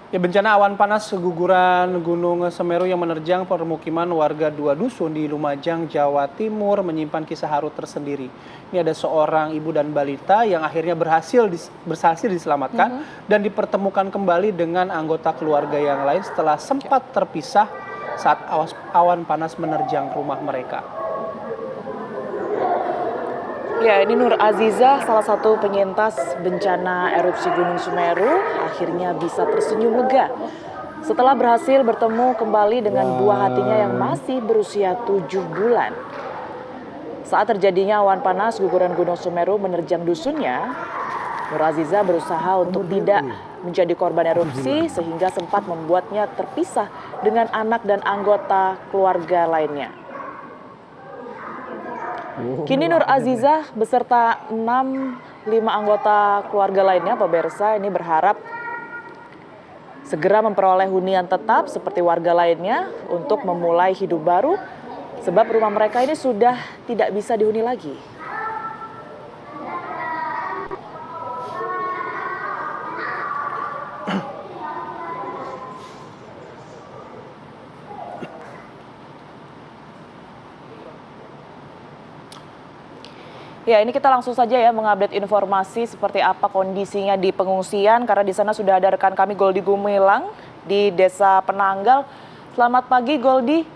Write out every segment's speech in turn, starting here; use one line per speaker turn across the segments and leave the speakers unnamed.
Ya, bencana awan panas guguran Gunung Semeru yang menerjang permukiman warga dua dusun di Lumajang, Jawa Timur menyimpan kisah haru tersendiri. Ini ada seorang ibu dan balita yang akhirnya berhasil diselamatkan dan dipertemukan kembali dengan anggota keluarga yang lain setelah sempat terpisah saat awan panas menerjang rumah mereka.
Ya, ini Nur Azizah, salah satu penyintas bencana erupsi Gunung Semeru, akhirnya bisa tersenyum lega setelah berhasil bertemu kembali dengan buah hatinya yang masih berusia 7 bulan. Saat terjadinya awan panas guguran Gunung Semeru menerjang dusunnya, Nur Azizah berusaha untuk tidak menjadi korban erupsi sehingga sempat membuatnya terpisah dengan anak dan anggota keluarga lainnya. Kini Nur Azizah beserta 5 anggota keluarga lainnya, pemirsa, ini berharap segera memperoleh hunian tetap seperti warga lainnya untuk memulai hidup baru, sebab rumah mereka ini sudah tidak bisa dihuni lagi. Ya, ini kita langsung saja ya mengupdate informasi seperti apa kondisinya di pengungsian, karena di sana sudah ada rekan kami Goldi Gumilang di Desa Penanggal. Selamat pagi Goldi,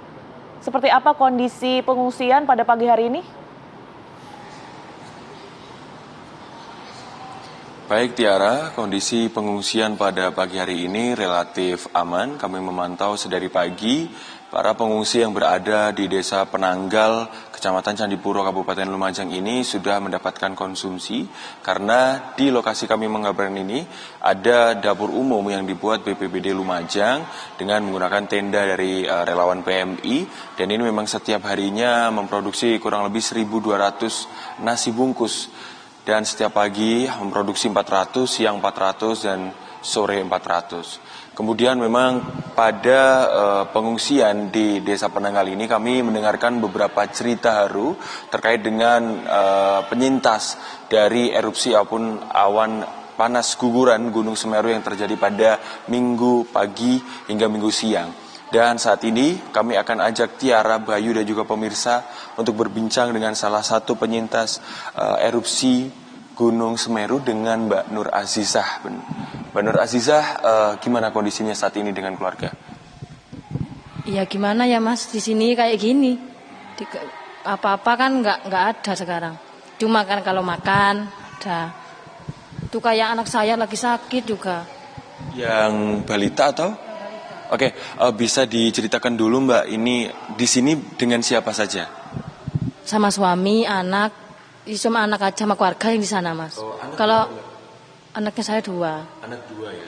seperti apa kondisi pengungsian pada pagi hari ini?
Baik Tiara, kondisi pengungsian pada pagi hari ini relatif aman. Kami memantau sedari pagi para pengungsi yang berada di Desa Penanggal, Kecamatan Candipuro, Kabupaten Lumajang ini sudah mendapatkan konsumsi karena di lokasi kami mengabarkan ini ada dapur umum yang dibuat BPBD Lumajang dengan menggunakan tenda dari relawan PMI, dan ini memang setiap harinya memproduksi kurang lebih 1.200 nasi bungkus. Dan setiap pagi memproduksi 400, siang 400, dan sore 400. Kemudian memang pada pengungsian di Desa Penanggal ini kami mendengarkan beberapa cerita haru terkait dengan penyintas dari erupsi ataupun awan panas guguran Gunung Semeru yang terjadi pada Minggu pagi hingga Minggu siang. Dan saat ini kami akan ajak Tiara, Bayu, dan juga pemirsa untuk berbincang dengan salah satu penyintas erupsi Gunung Semeru dengan Mbak Nur Azizah. Mbak Nur Azizah, gimana kondisinya saat ini dengan keluarga?
Ya gimana ya Mas, di sini kayak gini. Apa-apa kan nggak ada sekarang. Cuma kan kalau makan ada. Itu kayak anak saya lagi sakit juga.
Yang balita atau? Oke, bisa diceritakan dulu Mbak, ini di sini dengan siapa saja?
Sama suami, anak, cuma anak aja sama keluarga yang di sana Mas. Kalau anaknya saya 2.
Anak 2 ya.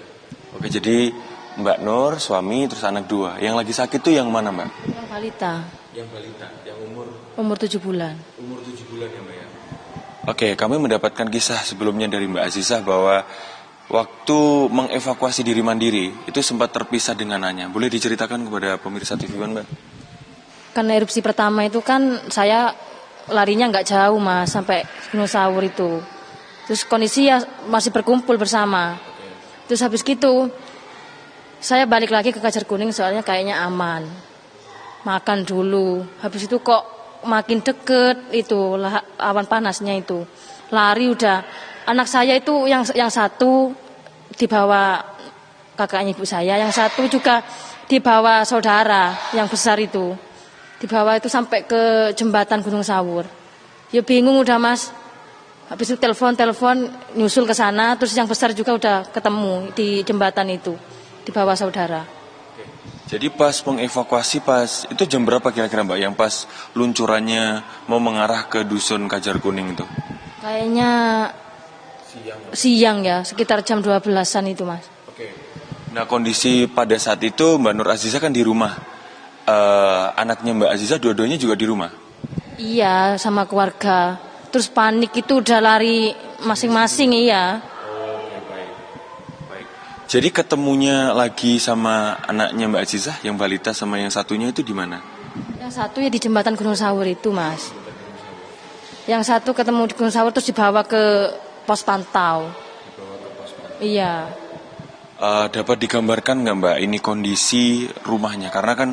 Oke, jadi Mbak Nur, suami, terus anak 2. Yang lagi sakit tuh yang mana Mbak?
Yang balita.
Yang balita, yang
Umur 7 bulan.
Umur 7 bulan ya Mbak ya. Oke, kami mendapatkan kisah sebelumnya dari Mbak Azizah bahwa waktu mengevakuasi diri mandiri itu sempat terpisah dengan anaknya. Boleh diceritakan kepada pemirsa TV One, Mbak?
Karena erupsi pertama itu kan saya larinya nggak jauh Mas, sampai Gunung Sawur itu. Terus kondisi ya masih berkumpul bersama. Terus habis gitu saya balik lagi ke Kajar Kuning soalnya kayaknya aman. Makan dulu. Habis itu kok makin deket itu awan panasnya itu. Lari udah. Anak saya itu yang satu dibawa kakaknya ibu saya, yang satu juga dibawa saudara yang besar itu. Dibawa itu sampai ke jembatan Gunung Sawur. Ya bingung udah Mas. Habis itu telepon nyusul ke sana, terus yang besar juga udah ketemu di jembatan itu, dibawa saudara.
Jadi pas mengevakuasi itu jam berapa kira-kira Mbak yang pas luncurannya mau mengarah ke dusun Kajar Kuning itu?
Kayaknya siang ya, sekitar jam 12-an itu Mas.
Oke. Nah kondisi pada saat itu Mbak Nur Azizah kan di rumah. Anaknya Mbak Azizah dua-duanya juga di rumah?
Iya, sama keluarga. Terus panik itu udah lari masing-masing iya.
Oke, baik. Jadi ketemunya lagi sama anaknya Mbak Azizah, yang balita sama yang satunya itu di mana?
Yang satu ya di jembatan Gunung Sawur itu Mas. Yang satu ketemu di Gunung Sawur terus dibawa ke pos pantau. Iya.
Dapat digambarkan nggak Mbak ini kondisi rumahnya? Karena kan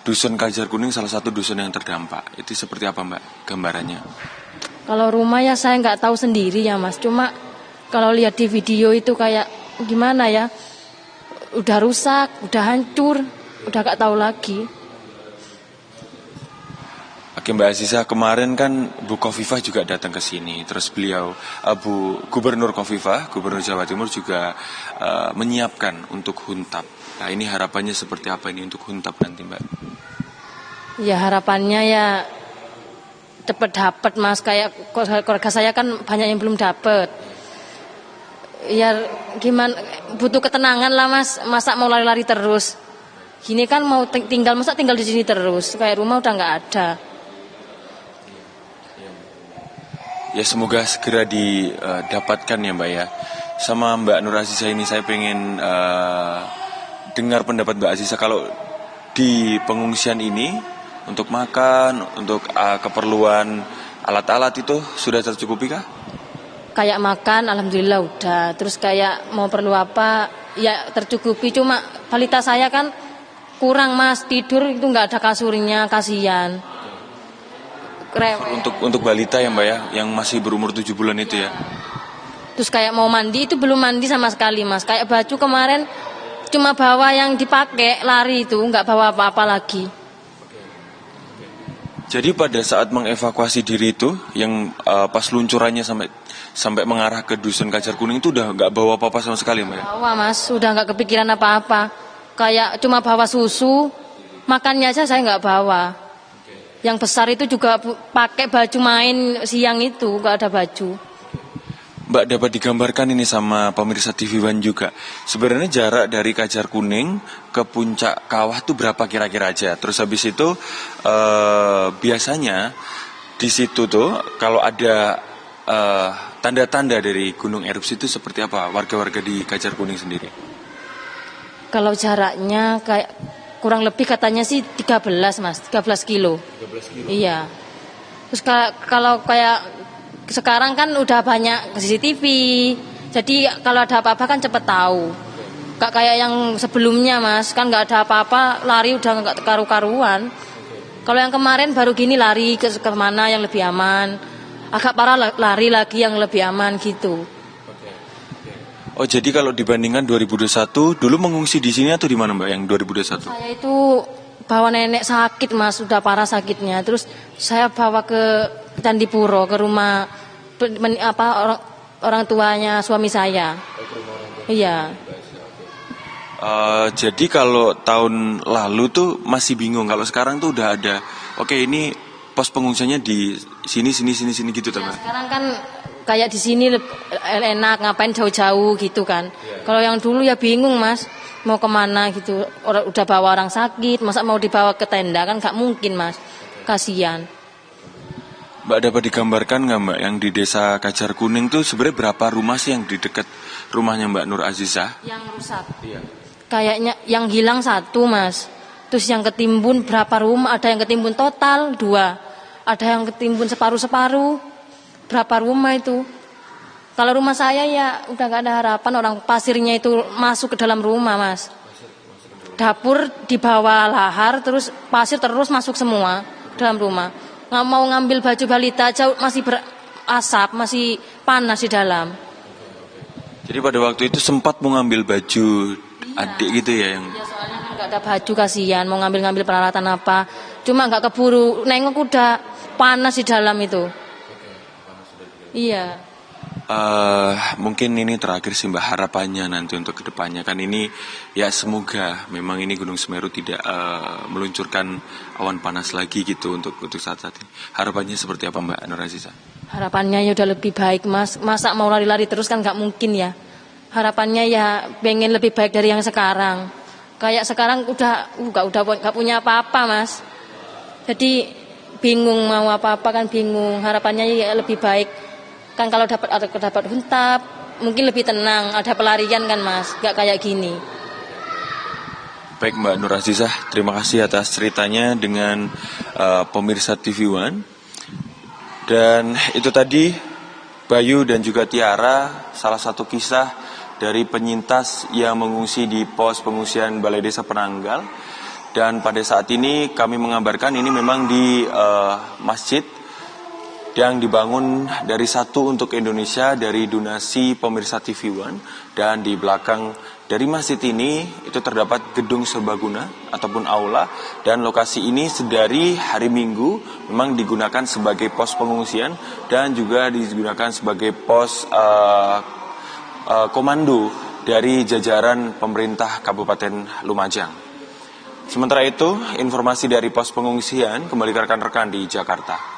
Dusun Kajar Kuning salah satu dusun yang terdampak. Itu seperti apa Mbak gambarannya?
Kalau rumah ya saya nggak tahu sendiri ya Mas. Cuma kalau lihat di video itu kayak gimana ya, udah rusak, udah hancur, udah nggak tahu lagi.
Oke Mbak Aziza, kemarin kan Bu Khofifah juga datang ke sini. Terus beliau, Bu Gubernur Khofifah, Gubernur Jawa Timur juga menyiapkan untuk huntap. Nah ini harapannya seperti apa ini untuk huntap nanti Mbak?
Ya harapannya ya cepet dapet Mas. Kayak keluarga saya kan banyak yang belum dapet. Ya gimana, butuh ketenangan lah Mas. Masa mau lari-lari terus? Gini kan mau tinggal, masa tinggal di sini terus? Kayak rumah udah nggak ada.
Ya semoga segera didapatkan ya Mbak ya. Sama Mbak Nur Aziza ini saya pengen dengar pendapat Mbak Aziza. Kalau di pengungsian ini untuk makan, untuk keperluan alat-alat itu sudah tercukupi kah?
Kayak makan alhamdulillah udah. Terus kayak mau perlu apa ya tercukupi. Cuma balita saya kan kurang Mas, tidur itu nggak ada kasurnya, kasihan.
Untuk balita ya Mbak ya, yang masih berumur 7 bulan itu ya.
Terus kayak mau mandi itu belum mandi sama sekali Mas. Kayak baju kemarin cuma bawa yang dipakai lari itu, nggak bawa apa-apa lagi.
Jadi pada saat mengevakuasi diri itu, yang pas luncurannya sampai mengarah ke Dusun Kajar Kuning itu udah nggak bawa apa-apa sama sekali Mbak ya?
Bawa Mas, udah nggak kepikiran apa-apa. Kayak cuma bawa susu, makannya aja saya nggak bawa. Yang besar itu juga pakai baju main siang itu, nggak ada baju.
Mbak dapat digambarkan ini sama pemirsa TV One juga. Sebenarnya jarak dari Kajar Kuning ke puncak kawah itu berapa kira-kira aja? Terus habis itu biasanya di situ tuh kalau ada tanda-tanda dari gunung erupsi itu seperti apa warga-warga di Kajar Kuning sendiri?
Kalau jaraknya kayak kurang lebih katanya sih 13 Mas, 13 kilo.
13 kilo?
Iya. Terus kalau kayak sekarang kan udah banyak CCTV, jadi kalau ada apa-apa kan cepet tahu. Gak kayak yang sebelumnya Mas, kan gak ada apa-apa, lari udah gak karu-karuan. Kalau yang kemarin baru gini lari ke mana yang lebih aman, agak parah lari lagi yang lebih aman gitu.
Oh jadi kalau dibandingkan 2021, dulu mengungsi di sini atau di mana Mbak yang 2021?
Saya itu bawa nenek sakit Mas, sudah parah sakitnya. Terus saya bawa ke Candipuro, ke rumah orang tuanya suami saya. Iya.
Jadi kalau tahun lalu tuh masih bingung, kalau sekarang tuh udah ada. Oke ini pos pengungsiannya di sini gitu teman.
Sekarang kan kayak di sini enak, ngapain jauh-jauh gitu kan. Kalau yang dulu ya bingung Mas, mau kemana gitu. Udah bawa orang sakit, masa mau dibawa ke tenda kan nggak mungkin Mas, kasihan.
Mbak dapat digambarkan nggak Mbak yang di desa Kajar Kuning tuh sebenarnya berapa rumah sih yang di dekat rumahnya Mbak Nur Aziza?
Yang rusak?
Iya.
Kayaknya yang hilang 1 Mas. Terus yang ketimbun berapa rumah? Ada yang ketimbun total 2. Ada yang ketimbun separuh-separuh. Berapa rumah itu? Kalau rumah saya ya udah gak ada harapan, orang pasirnya itu masuk ke dalam rumah Mas. Dapur di bawah lahar, terus pasir terus masuk semua dalam rumah. Nggak mau ngambil baju balita aja masih berasap, masih panas di dalam.
Jadi pada waktu itu sempat mau ngambil baju adik gitu ya yang.
Ya soalnya kan nggak ada baju, kasihan mau ngambil peralatan apa. Cuma nggak keburu nengok udah panas di dalam itu. Iya.
Mungkin ini terakhir sih Mbak harapannya nanti untuk kedepannya kan ini ya semoga memang ini Gunung Semeru tidak meluncurkan awan panas lagi gitu untuk saat-saat ini. Harapannya seperti apa Mbak Nur Aziza?
Harapannya ya udah lebih baik Mas. Masa mau lari-lari terus kan nggak mungkin ya. Harapannya ya pengen lebih baik dari yang sekarang. Kayak sekarang udah nggak punya apa-apa Mas. Jadi bingung mau apa-apa kan bingung. Harapannya ya lebih baik. Kan kalau dapat huntap mungkin lebih tenang, ada pelarian kan Mas, nggak kayak gini.
Baik Mbak Nur Aziza, terima kasih atas ceritanya dengan pemirsa TV One. Dan itu tadi Bayu dan juga Tiara, salah satu kisah dari penyintas yang mengungsi di pos pengungsian Balai Desa Penanggal. Dan pada saat ini kami mengabarkan ini memang di masjid yang dibangun dari Satu untuk Indonesia dari donasi pemirsa TV One. Dan di belakang dari masjid ini itu terdapat gedung serbaguna ataupun aula, dan lokasi ini sedari hari Minggu memang digunakan sebagai pos pengungsian dan juga digunakan sebagai pos komando dari jajaran pemerintah Kabupaten Lumajang. Sementara itu, informasi dari pos pengungsian kembali ke rekan-rekan di Jakarta.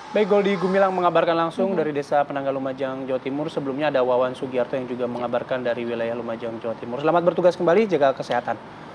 Baik, Goldi Gumilang mengabarkan langsung dari Desa Penanggal Lumajang, Jawa Timur. Sebelumnya ada Wawan Sugiarto yang juga mengabarkan dari wilayah Lumajang, Jawa Timur. Selamat bertugas kembali, jaga kesehatan.